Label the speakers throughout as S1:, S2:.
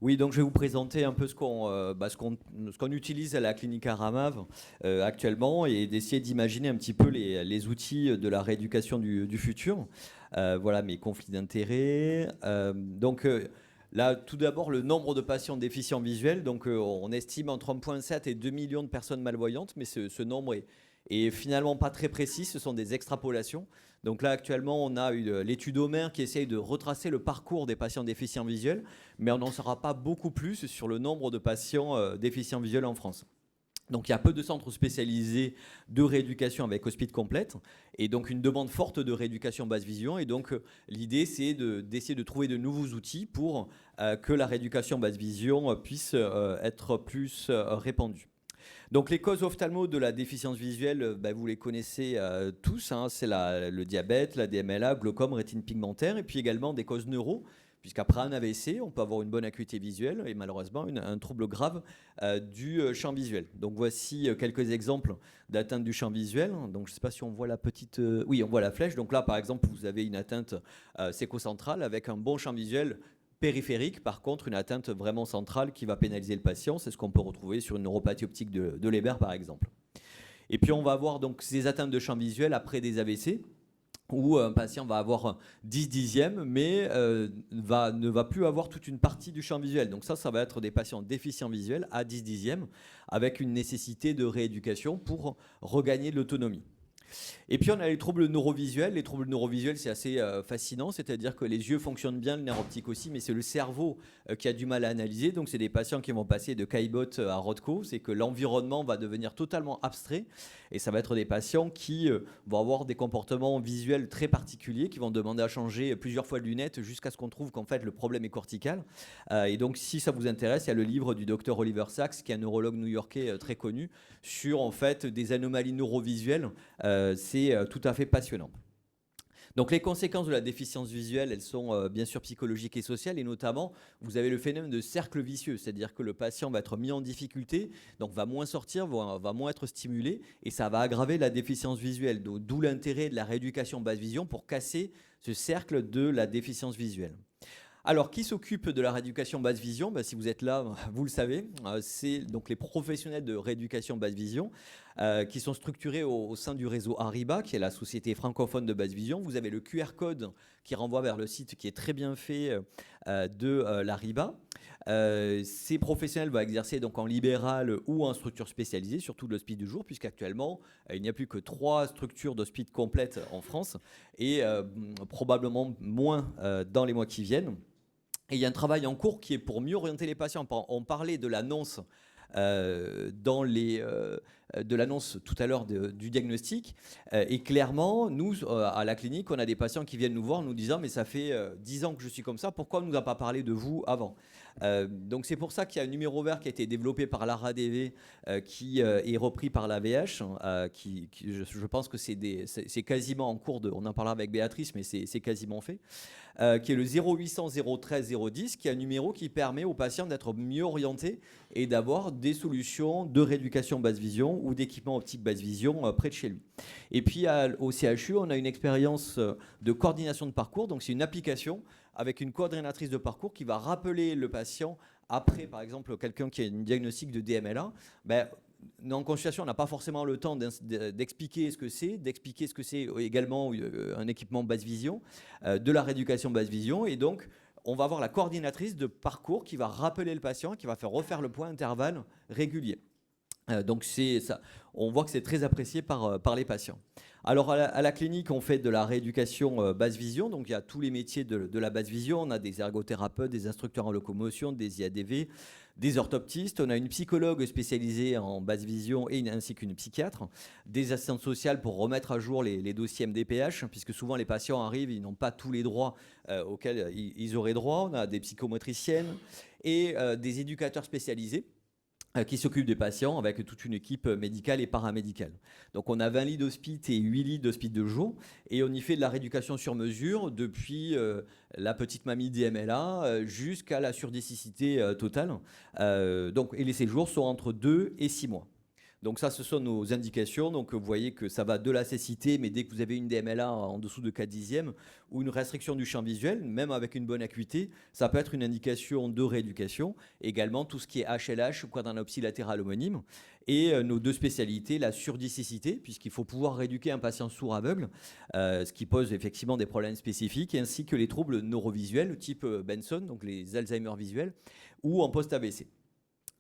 S1: Oui, donc je vais vous présenter un peu ce qu'on utilise à la clinique Aramav actuellement et d'essayer d'imaginer un petit peu les outils de la rééducation du futur. Voilà mes conflits d'intérêts. Là, tout d'abord, le nombre de patients déficients visuels. Donc, on estime entre 1,7 et 2 millions de personnes malvoyantes, mais ce nombre est finalement pas très précis. Ce sont des extrapolations. Donc là, actuellement, on a l'étude Homer qui essaye de retracer le parcours des patients déficients visuels, mais on n'en saura pas beaucoup plus sur le nombre de patients déficients visuels en France. Donc il y a peu de centres spécialisés de rééducation avec hospice complète et donc une demande forte de rééducation basse vision. Et donc l'idée c'est d'essayer de trouver de nouveaux outils pour que la rééducation basse vision puisse être plus répandue. Donc les causes ophtalmo de la déficience visuelle, vous les connaissez tous, hein, c'est le diabète, la DMLA, glaucome, rétine pigmentaire, et puis également des causes neuro, puisqu'après un AVC, on peut avoir une bonne acuité visuelle et malheureusement un trouble grave du champ visuel. Donc voici quelques exemples d'atteinte du champ visuel. Donc je ne sais pas si on voit la petite... oui, on voit la flèche. Donc là, par exemple, vous avez une atteinte sécocentrale avec un bon champ visuel périphérique, par contre, une atteinte vraiment centrale qui va pénaliser le patient. C'est ce qu'on peut retrouver sur une neuropathie optique de Leber, par exemple. Et puis, on va avoir donc ces atteintes de champ visuel après des AVC, où un patient va avoir 10 dixièmes, mais ne va plus avoir toute une partie du champ visuel. Donc ça va être des patients déficients visuels à 10 dixièmes, avec une nécessité de rééducation pour regagner de l'autonomie. Et puis on a les troubles neurovisuels. Les troubles neurovisuels, c'est assez fascinant, c'est-à-dire que les yeux fonctionnent bien, le nerf optique aussi, mais c'est le cerveau qui a du mal à analyser. Donc c'est des patients qui vont passer de Caillebotte à Rothko, c'est que l'environnement va devenir totalement abstrait, et ça va être des patients qui vont avoir des comportements visuels très particuliers, qui vont demander à changer plusieurs fois de lunettes jusqu'à ce qu'on trouve qu'en fait le problème est cortical. Et donc si ça vous intéresse, il y a le livre du docteur Oliver Sacks, qui est un neurologue new-yorkais très connu, sur en fait des anomalies neurovisuelles. C'est tout à fait passionnant. Donc les conséquences de la déficience visuelle, elles sont bien sûr psychologiques et sociales, et notamment, vous avez le phénomène de cercle vicieux, c'est-à-dire que le patient va être mis en difficulté, donc va moins sortir, va moins être stimulé, et ça va aggraver la déficience visuelle. D'où l'intérêt de la rééducation basse vision pour casser ce cercle de la déficience visuelle. Alors, qui s'occupe de la rééducation basse vision? Si vous êtes là, vous le savez. C'est donc les professionnels de rééducation basse vision qui sont structurés au sein du réseau Ariba, qui est la société francophone de basse vision. Vous avez le QR code qui renvoie vers le site qui est très bien fait de l'Ariba. Ces professionnels vont exercer donc en libéral ou en structure spécialisée, surtout de l'hospice du jour, puisqu'actuellement, il n'y a plus que 3 structures d'hospice complètes en France et probablement moins dans les mois qui viennent. Et il y a un travail en cours qui est pour mieux orienter les patients. On parlait de l'annonce de l'annonce tout à l'heure du diagnostic. Et clairement, nous, à la clinique, on a des patients qui viennent nous voir en nous disant « mais ça fait 10 ans que je suis comme ça, pourquoi on ne nous a pas parlé de vous avant ?» Donc c'est pour ça qu'il y a un numéro vert qui a été développé par l'ARADV, qui est repris par l'AVH, je pense que c'est quasiment en cours on en parlera avec Béatrice, mais c'est quasiment fait. Qui est le 0800 013 010, qui est un numéro qui permet aux patients d'être mieux orientés et d'avoir des solutions de rééducation basse vision ou d'équipement optique basse vision près de chez lui. Et puis au CHU, on a une expérience de coordination de parcours. Donc c'est une application avec une coordinatrice de parcours qui va rappeler le patient après, par exemple, quelqu'un qui a une diagnostic de DMLA. En consultation, on n'a pas forcément le temps d'expliquer ce que c'est, d'expliquer ce que c'est également un équipement basse vision, de la rééducation basse vision. Et donc, on va avoir la coordinatrice de parcours qui va rappeler le patient, qui va faire refaire le point intervalle régulier. Donc on voit que c'est très apprécié par les patients. Alors à la clinique, on fait de la rééducation basse vision, donc il y a tous les métiers de la basse vision. On a des ergothérapeutes, des instructeurs en locomotion, des IADV, des orthoptistes. On a une psychologue spécialisée en basse vision ainsi qu'une psychiatre, des assistantes sociales pour remettre à jour les dossiers MDPH, puisque souvent les patients arrivent, ils n'ont pas tous les droits auxquels ils auraient droit. On a des psychomotriciennes et des éducateurs spécialisés qui s'occupe des patients avec toute une équipe médicale et paramédicale. Donc on a 20 lits d'hospice et 8 lits d'hospice de jour, et on y fait de la rééducation sur mesure depuis la petite mamie DMLA jusqu'à la surdicicité totale. Et les séjours sont entre 2 et 6 mois. Donc ça, ce sont nos indications. Donc vous voyez que ça va de la cécité, mais dès que vous avez une DMLA en dessous de 4 dixièmes ou une restriction du champ visuel, même avec une bonne acuité, ça peut être une indication de rééducation. Également tout ce qui est HLH, quadranopsie latérale homonyme. Et nos deux spécialités, la surdicicité, puisqu'il faut pouvoir rééduquer un patient sourd aveugle, ce qui pose effectivement des problèmes spécifiques, ainsi que les troubles neurovisuels type Benson, donc les Alzheimer visuels, ou en post-AVC.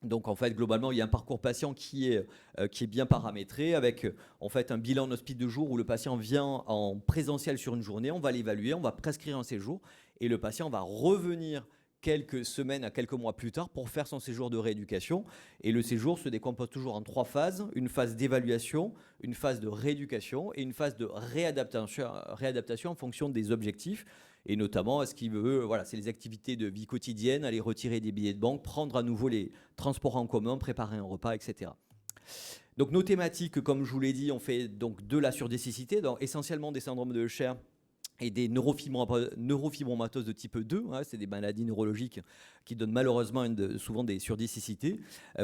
S1: Donc en fait, globalement, il y a un parcours patient qui est bien paramétré avec en fait un bilan hospice de jour où le patient vient en présentiel sur une journée, on va l'évaluer, on va prescrire un séjour et le patient va revenir quelques semaines à quelques mois plus tard pour faire son séjour de rééducation. Et le séjour se décompose toujours en 3 phases, une phase d'évaluation, une phase de rééducation et une phase de réadaptation en fonction des objectifs. Et notamment, ce qu'il veut, voilà, c'est les activités de vie quotidienne, aller retirer des billets de banque, prendre à nouveau les transports en commun, préparer un repas, etc. Donc nos thématiques, comme je vous l'ai dit, on fait donc de la surdicicité, donc essentiellement des syndromes de Usher et des neurofibromatoses de type 2, hein, c'est des maladies neurologiques qui donnent malheureusement souvent des surdicicités.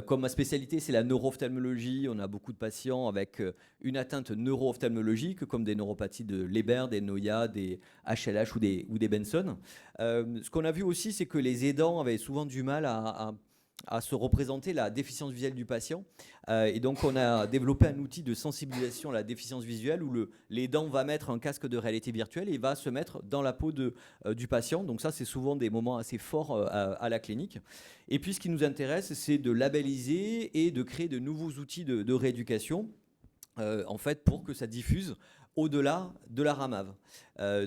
S1: Comme ma spécialité, c'est la neuro-ophtalmologie, on a beaucoup de patients avec une atteinte neuro-ophtalmologique, comme des neuropathies de Leber, des Noya, des HLH ou des Benson. Ce qu'on a vu aussi, c'est que les aidants avaient souvent du mal à se représenter la déficience visuelle du patient. Et donc, on a développé un outil de sensibilisation à la déficience visuelle où l'aidant va mettre un casque de réalité virtuelle et va se mettre dans la peau du patient. Donc ça, c'est souvent des moments assez forts à la clinique. Et puis, ce qui nous intéresse, c'est de labelliser et de créer de nouveaux outils de rééducation, en fait, pour que ça diffuse au-delà de la RAMAV.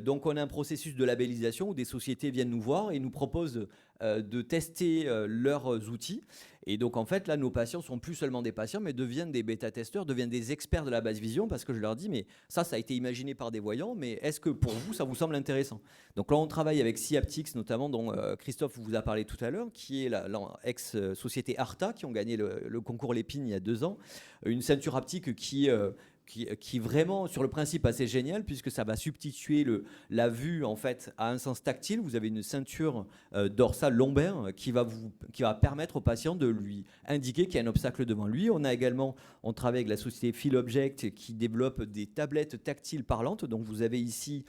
S1: Donc on a un processus de labellisation où des sociétés viennent nous voir et nous proposent de tester leurs outils. Et donc en fait là nos patients sont plus seulement des patients mais deviennent des bêta-testeurs, deviennent des experts de la basse vision parce que je leur dis mais ça a été imaginé par des voyants mais est-ce que pour vous ça vous semble intéressant? Donc là on travaille avec Cyaptix notamment dont Christophe vous a parlé tout à l'heure qui est la ex-société Arta qui ont gagné le concours Lépine il y a 2 ans. Une ceinture haptique qui vraiment sur le principe assez génial puisque ça va substituer la vue en fait à un sens tactile. Vous avez une ceinture dorsale lombaire qui va permettre au patient de lui indiquer qu'il y a un obstacle devant lui. On travaille avec la société Philobject qui développe des tablettes tactiles parlantes. Donc vous avez ici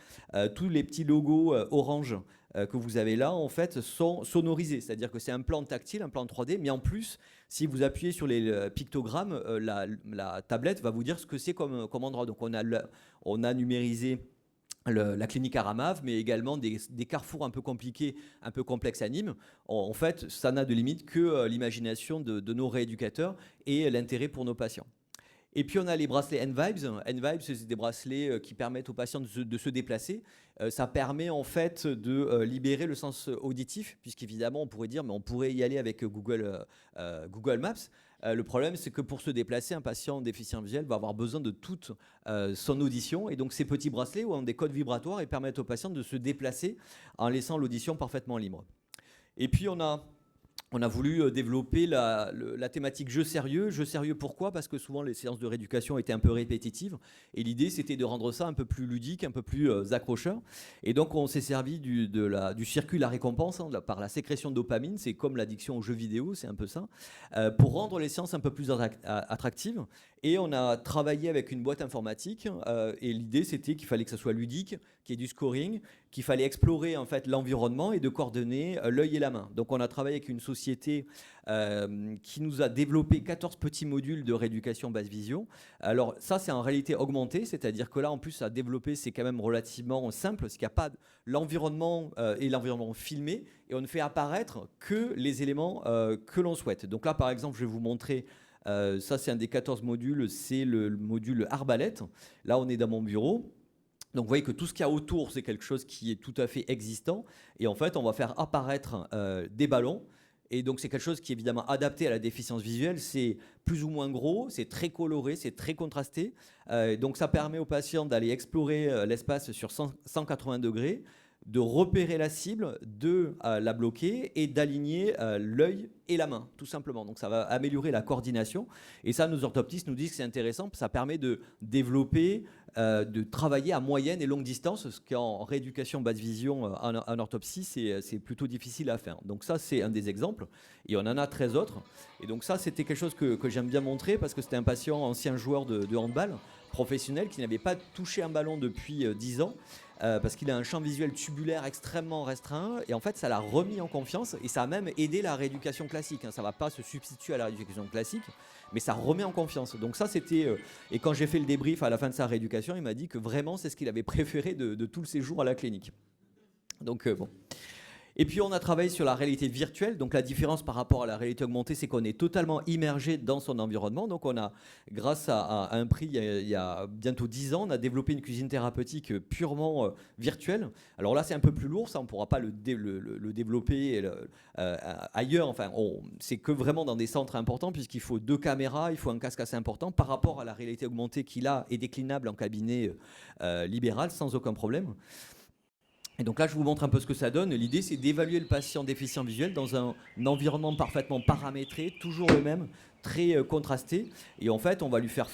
S1: tous les petits logos orange que vous avez là, en fait, sont sonorisés. C'est-à-dire que c'est un plan tactile, un plan 3D, mais en plus, si vous appuyez sur les pictogrammes, la tablette va vous dire ce que c'est comme endroit. Donc, on a numérisé la clinique Aramav, mais également des carrefours un peu compliqués, un peu complexes à Nîmes. En fait, ça n'a de limite que l'imagination de nos rééducateurs et l'intérêt pour nos patients. Et puis on a les bracelets N-Vibes. N-Vibes, c'est des bracelets qui permettent aux patients de se déplacer. Ça permet en fait de libérer le sens auditif, puisqu'évidemment on pourrait dire, mais on pourrait y aller avec Google Maps. Le problème, c'est que pour se déplacer, un patient déficient visuel va avoir besoin de toute son audition. Et donc ces petits bracelets ont des codes vibratoires et permettent aux patients de se déplacer en laissant l'audition parfaitement libre. Et puis on a voulu développer la thématique jeu sérieux. Jeu sérieux pourquoi? Parce que souvent les séances de rééducation étaient un peu répétitives. Et l'idée c'était de rendre ça un peu plus ludique, un peu plus accrocheur. Et donc on s'est servi du circuit la récompense hein, par la sécrétion de dopamine. C'est comme l'addiction aux jeux vidéo, c'est un peu ça. Pour rendre les séances un peu plus attractives. Et on a travaillé avec une boîte informatique. Et l'idée c'était qu'il fallait que ça soit ludique, qu'il y ait du scoring, qu'il fallait explorer en fait l'environnement et de coordonner l'œil et la main. Donc on a travaillé avec une société qui nous a développé 14 petits modules de rééducation basse vision. Alors ça c'est en réalité augmenté, c'est-à-dire que là en plus à développer c'est quand même relativement simple, parce qu'il n'y a pas l'environnement et l'environnement filmé, et on ne fait apparaître que les éléments que l'on souhaite. Donc là par exemple je vais vous montrer ça c'est un des 14 modules, c'est le module arbalète. Là on est dans mon bureau. Donc vous voyez que tout ce qu'il y a autour, c'est quelque chose qui est tout à fait existant. Et en fait, on va faire apparaître des ballons. Et donc c'est quelque chose qui est évidemment adapté à la déficience visuelle. C'est plus ou moins gros, c'est très coloré, c'est très contrasté. Donc ça permet aux patients d'aller explorer l'espace sur 180 degrés, de repérer la cible, de la bloquer et d'aligner l'œil et la main, tout simplement. Donc ça va améliorer la coordination. Et ça, nos orthoptistes nous disent que c'est intéressant, ça permet de développer, de travailler à moyenne et longue distance, ce qu'en rééducation basse vision en orthopsie, c'est plutôt difficile à faire. Donc ça, c'est un des exemples. Et on en a 13 autres. Et donc ça, c'était quelque chose que j'aime bien montrer parce que c'était un patient ancien joueur de handball professionnel qui n'avait pas touché un ballon depuis 10 ans. Parce qu'il a un champ visuel tubulaire extrêmement restreint et en fait ça l'a remis en confiance et ça a même aidé la rééducation classique, hein. Ça ne va pas se substituer à la rééducation classique mais ça remet en confiance. Donc ça c'était et quand j'ai fait le débrief à la fin de sa rééducation, il m'a dit que vraiment c'est ce qu'il avait préféré de tout le séjour à la clinique. Donc bon. Et puis on a travaillé sur la réalité virtuelle. Donc la différence par rapport à la réalité augmentée, c'est qu'on est totalement immergé dans son environnement. Donc on a, grâce à un prix il y a bientôt 10 ans, on a développé une cuisine thérapeutique purement virtuelle. Alors là c'est un peu plus lourd, ça on ne pourra pas le développer ailleurs. Enfin, c'est que vraiment dans des centres importants puisqu'il faut 2 caméras, il faut un casque assez important par rapport à la réalité augmentée qui là est déclinable en cabinet libéral sans aucun problème. Et donc là, je vous montre un peu ce que ça donne. L'idée, c'est d'évaluer le patient déficient visuel dans un environnement parfaitement paramétré, toujours le même, très contrasté. Et en fait, on va le faire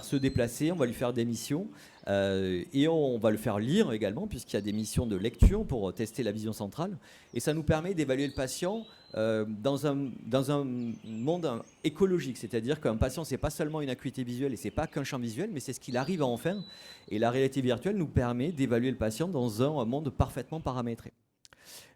S1: se déplacer, on va lui faire des missions. Et on va le faire lire également, puisqu'il y a des missions de lecture pour tester la vision centrale. Et ça nous permet d'évaluer le patient dans un monde écologique. C'est-à-dire qu'un patient, c'est pas seulement une acuité visuelle et c'est pas qu'un champ visuel, mais c'est ce qu'il arrive à en faire. Et la réalité virtuelle nous permet d'évaluer le patient dans un monde parfaitement paramétré.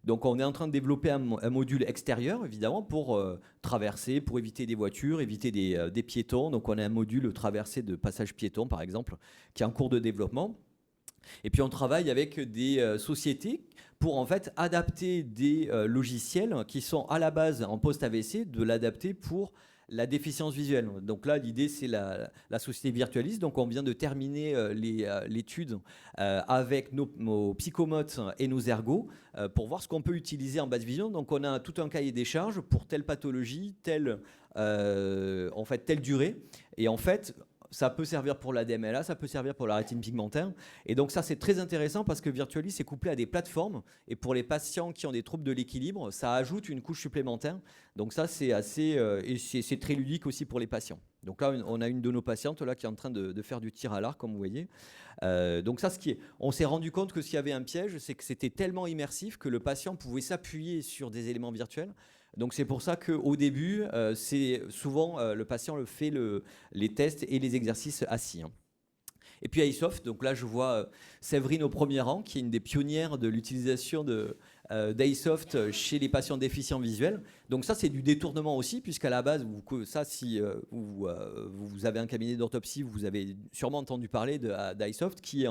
S1: Donc on est en train de développer un module extérieur, évidemment, pour traverser, pour éviter des voitures, éviter des piétons. Donc on a un module traversée de passage piéton, par exemple, qui est en cours de développement. Et puis on travaille avec des sociétés pour en fait adapter des logiciels qui sont à la base en post-AVC, de l'adapter pour la déficience visuelle. Donc là, l'idée, c'est la société Virtualis. Donc on vient de terminer l'étude avec nos psychomotes et nos ergots pour voir ce qu'on peut utiliser en basse vision. Donc on a tout un cahier des charges pour telle pathologie, telle durée. Et en fait, ça peut servir pour la DMLA, ça peut servir pour la rétine pigmentaire. Et donc ça, c'est très intéressant parce que Virtualis est couplé à des plateformes. Et pour les patients qui ont des troubles de l'équilibre, ça ajoute une couche supplémentaire. Donc ça, c'est assez... et c'est très ludique aussi pour les patients. Donc là, on a une de nos patientes là, qui est en train de faire du tir à l'arc, comme vous voyez. Donc ça, on s'est rendu compte que s'il y avait un piège, c'est que c'était tellement immersif que le patient pouvait s'appuyer sur des éléments virtuels. Donc c'est pour ça qu'au début, c'est souvent le patient fait les tests et les exercices assis, hein. Et puis iSoft, donc là je vois Séverine au premier rang, qui est une des pionnières de l'utilisation d'iSoft chez les patients déficients visuels. Donc ça c'est du détournement aussi, puisqu'à la base, si vous avez un cabinet d'orthopsie, vous avez sûrement entendu parler d'iSoft, qui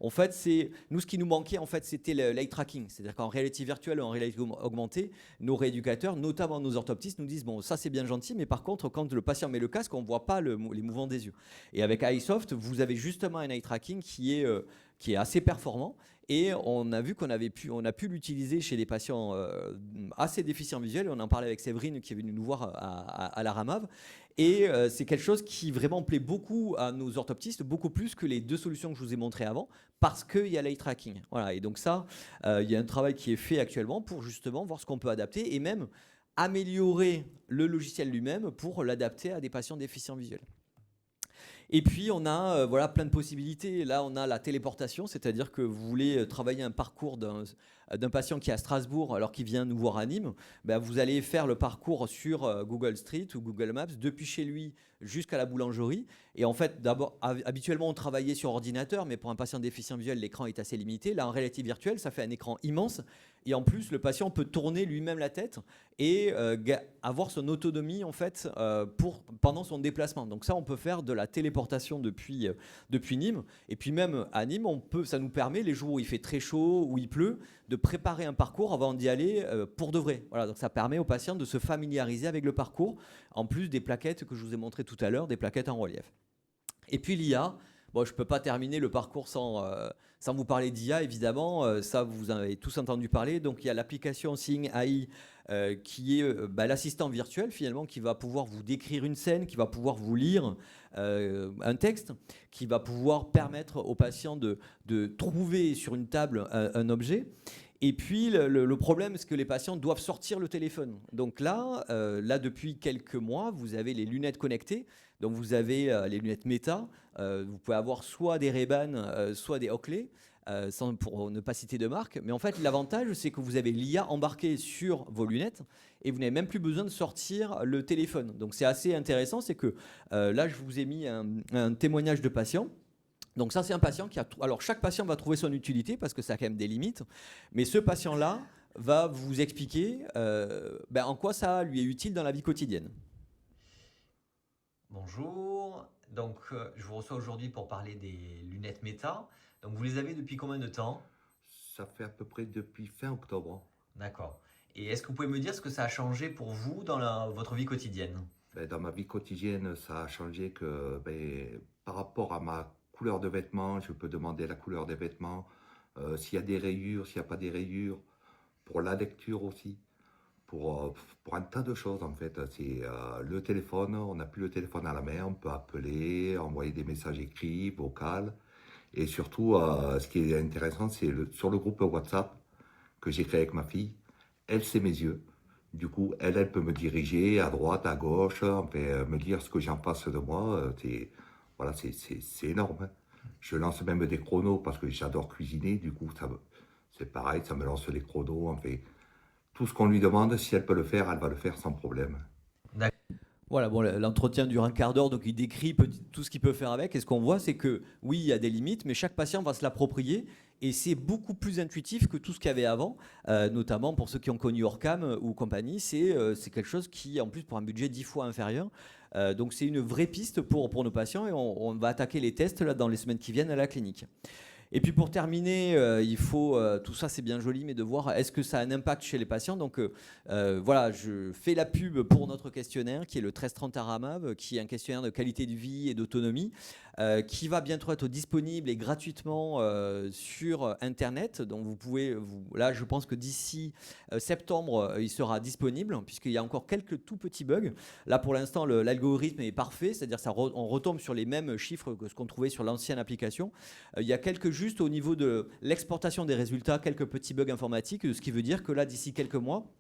S1: en fait, ce qui nous manquait, en fait, c'était l'eye tracking. C'est-à-dire qu'en réalité virtuelle ou en réalité augmentée, nos rééducateurs, notamment nos orthoptistes, nous disent bon, ça c'est bien gentil, mais par contre, quand le patient met le casque, on ne voit pas les mouvements des yeux. Et avec iSoft, vous avez justement un eye tracking qui est assez performant. Et on a vu qu'on a pu l'utiliser chez des patients assez déficients visuels. On en parlait avec Séverine qui est venue nous voir à la Ramav. Et c'est quelque chose qui vraiment plaît beaucoup à nos orthoptistes, beaucoup plus que les 2 solutions que je vous ai montrées avant, parce qu'il y a l'eye tracking. Voilà. Et donc ça, il y a un travail qui est fait actuellement pour justement voir ce qu'on peut adapter et même améliorer le logiciel lui-même pour l'adapter à des patients déficients visuels. Et puis on a plein de possibilités. Là on a la téléportation, c'est-à-dire que vous voulez travailler un parcours d'un patient qui est à Strasbourg alors qu'il vient nous voir à Nîmes, vous allez faire le parcours sur Google Street ou Google Maps depuis chez lui jusqu'à la boulangerie. Et en fait, d'abord, habituellement on travaillait sur ordinateur, mais pour un patient déficient visuel, l'écran est assez limité. Là en réalité virtuelle, ça fait un écran immense. Et en plus, le patient peut tourner lui-même la tête et avoir son autonomie en fait pendant son déplacement. Donc ça, on peut faire de la téléportation depuis Nîmes. Et puis même à Nîmes, ça nous permet les jours où il fait très chaud, où il pleut, de préparer un parcours avant d'y aller pour de vrai. Voilà, donc ça permet aux patients de se familiariser avec le parcours, en plus des plaquettes que je vous ai montrées tout à l'heure, des plaquettes en relief. Et puis l'IA. Bon, je ne peux pas terminer le parcours sans vous parler d'IA, évidemment. Ça, vous en avez tous entendu parler. Donc, il y a l'application Seeing AI qui est l'assistant virtuel, finalement, qui va pouvoir vous décrire une scène, qui va pouvoir vous lire un texte, qui va pouvoir permettre aux patients de trouver sur une table un objet. Et puis, le problème, c'est que les patients doivent sortir le téléphone. Donc là, depuis quelques mois, vous avez les lunettes connectées. Donc, vous avez les lunettes Meta. Vous pouvez avoir soit des Ray-Ban, soit des Oakley, pour ne pas citer de marque. Mais en fait, l'avantage, c'est que vous avez l'IA embarquée sur vos lunettes et vous n'avez même plus besoin de sortir le téléphone. Donc, c'est assez intéressant. C'est que là, je vous ai mis un témoignage de patient. Donc ça, c'est un patient qui a... Alors, chaque patient va trouver son utilité parce que ça a quand même des limites. Mais ce patient-là va vous expliquer en quoi ça lui est utile dans la vie quotidienne. Bonjour. Donc, je vous reçois aujourd'hui pour parler des lunettes Meta. Donc, vous les avez depuis combien de temps?
S2: Ça fait à peu près depuis fin octobre.
S1: D'accord. Et est-ce que vous pouvez me dire ce que ça a changé pour vous dans votre vie quotidienne?
S2: Dans ma vie quotidienne, ça a changé que par rapport à ma couleur de vêtements, je peux demander la couleur des vêtements, s'il y a des rayures, s'il n'y a pas des rayures, pour la lecture aussi, pour un tas de choses en fait. C'est le téléphone, on n'a plus le téléphone à la main, on peut appeler, envoyer des messages écrits, vocaux. Et surtout, ce qui est intéressant, c'est sur le groupe WhatsApp que j'ai créé avec ma fille, elle, c'est mes yeux. Du coup, elle peut me diriger à droite, à gauche, me dire ce que j'ai en face de moi. Voilà, c'est énorme. Hein. Je lance même des chronos parce que j'adore cuisiner. Du coup, c'est pareil, ça me lance les chronos. Tout ce qu'on lui demande, si elle peut le faire, elle va le faire sans problème.
S1: Voilà, bon, l'entretien dure un quart d'heure, donc il décrit tout ce qu'il peut faire avec. Et ce qu'on voit, c'est que oui, il y a des limites, mais chaque patient va se l'approprier. Et c'est beaucoup plus intuitif que tout ce qu'il y avait avant, notamment pour ceux qui ont connu Orcam ou compagnie. C'est quelque chose qui, en plus, pour un budget 10 fois inférieur. Donc c'est une vraie piste pour nos patients et on va attaquer les tests là, dans les semaines qui viennent à la clinique. Et puis pour terminer, il faut, tout ça c'est bien joli, mais de voir est-ce que ça a un impact chez les patients. Donc voilà, je fais la pub pour notre questionnaire qui est le 1330 Aramav, qui est un questionnaire de qualité de vie et d'autonomie, qui va bientôt être disponible et gratuitement sur Internet. Donc vous pouvez, là je pense que d'ici septembre, il sera disponible, puisqu'il y a encore quelques tout petits bugs. Là pour l'instant, l'algorithme est parfait, c'est-à-dire on retombe sur les mêmes chiffres que ce qu'on trouvait sur l'ancienne application. Il y a juste au niveau de l'exportation des résultats, quelques petits bugs informatiques, ce qui veut dire que là, d'ici quelques mois,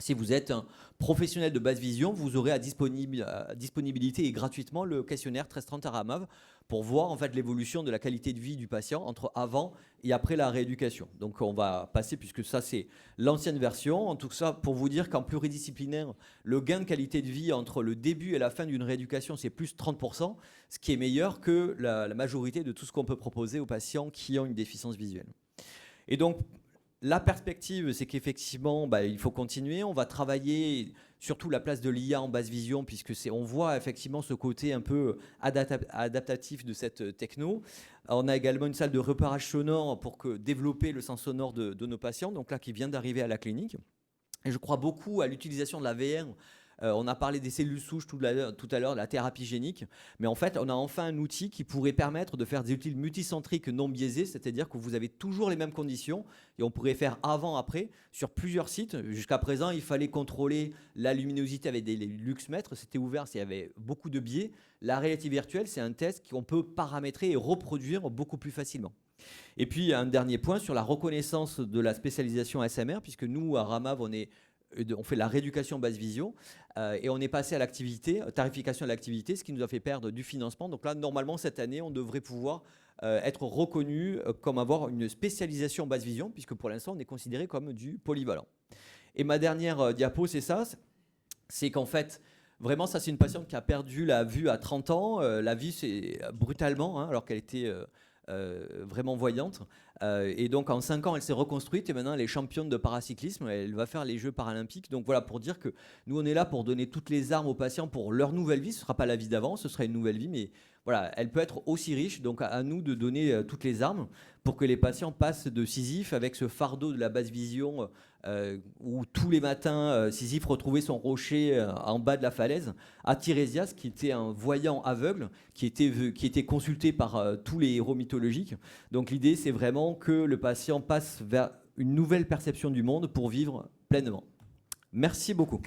S1: si vous êtes un professionnel de basse vision, vous aurez à disponibilité et gratuitement le questionnaire 1330 Aramav pour voir en fait l'évolution de la qualité de vie du patient entre avant et après la rééducation. Donc on va passer, puisque ça c'est l'ancienne version, en tout cas pour vous dire qu'en pluridisciplinaire, le gain de qualité de vie entre le début et la fin d'une rééducation, c'est plus 30%, ce qui est meilleur que la majorité de tout ce qu'on peut proposer aux patients qui ont une déficience visuelle. Et donc, la perspective, c'est qu'effectivement, il faut continuer. On va travailler surtout la place de l'IA en basse vision, puisque on voit effectivement ce côté un peu adaptatif de cette techno. On a également une salle de repérage sonore pour développer le sens sonore de nos patients, donc là qui vient d'arriver à la clinique. Et je crois beaucoup à l'utilisation de la VR. On a parlé des cellules souches tout à l'heure, de la thérapie génique. Mais en fait, on a enfin un outil qui pourrait permettre de faire des outils multicentriques non biaisés, c'est-à-dire que vous avez toujours les mêmes conditions et on pourrait faire avant-après sur plusieurs sites. Jusqu'à présent, il fallait contrôler la luminosité avec des luxmètres. C'était ouvert, il y avait beaucoup de biais. La réalité virtuelle, c'est un test qu'on peut paramétrer et reproduire beaucoup plus facilement. Et puis, un dernier point sur la reconnaissance de la spécialisation SMR, puisque nous, à Ramav, on fait la rééducation basse vision et on est passé à l'activité, tarification de l'activité, ce qui nous a fait perdre du financement. Donc là, normalement, cette année, on devrait pouvoir être reconnu comme avoir une spécialisation basse vision, puisque pour l'instant, on est considéré comme du polyvalent. Et ma dernière diapo, c'est ça, c'est qu'en fait, vraiment, ça, c'est une patiente qui a perdu la vue à 30 ans. La vue, c'est brutalement, alors qu'elle était... vraiment voyante. Et donc en 5 ans, elle s'est reconstruite et maintenant elle est championne de paracyclisme. Elle va faire les Jeux paralympiques. Donc voilà, pour dire que nous, on est là pour donner toutes les armes aux patients pour leur nouvelle vie. Ce ne sera pas la vie d'avant, ce sera une nouvelle vie, mais voilà, elle peut être aussi riche. Donc à nous de donner toutes les armes pour que les patients passent de Sisyphe avec ce fardeau de la basse vision où tous les matins, Sisyphe retrouvait son rocher en bas de la falaise, à Tirésias, qui était un voyant aveugle, qui était consulté par tous les héros mythologiques. Donc l'idée, c'est vraiment que le patient passe vers une nouvelle perception du monde pour vivre pleinement. Merci beaucoup.